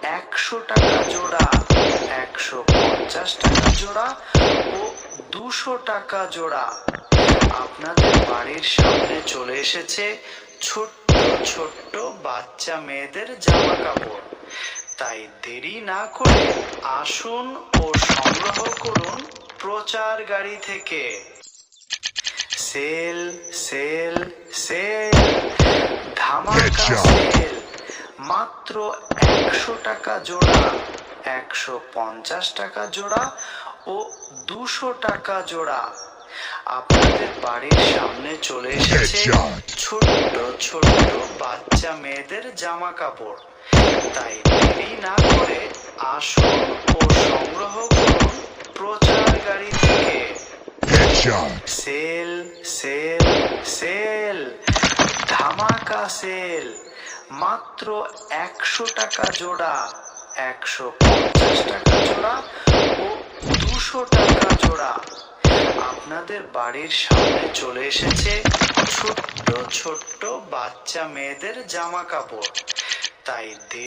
100 টাকা জোড়া, 150 টাকা জোড়া ও 200 টাকা জোড়া। আপনাদের বাড়ির সামনে চলে এসেছে ছোট্ট ছোট্ট বাচ্চা মেয়েদের জামা কাপড়। তাই দেরি না করে আসুন ও সংগ্রহ করুন প্রচার গাড়ি থেকে। সেল সেল সেল, ধামাকা সেল। মাত্র 100 টাকা জোড়া, 150 টাকা জোড়া ও 200 টাকা জোড়া। আপনাদের বাড়ির সামনে চলে এসেছে ছোট্ট ছোট্ট বাচ্চা মেয়েদের জামা কাপড়। তাই দেরি না করে আসুন ও সংগ্রহ করুন প্রচার গাড়ি থেকে। সেল সেল সেল, ধামাকা সেল। মাত্র 100 টাকা জোড়া, 150 টাকা জোড়া ও 200 টাকা জোড়া। আপনাদের বাড়ির সামনে চলে এসেছে ছোট্ট ছোট্ট বাচ্চা মেয়েদের জামা কাপড়। তাই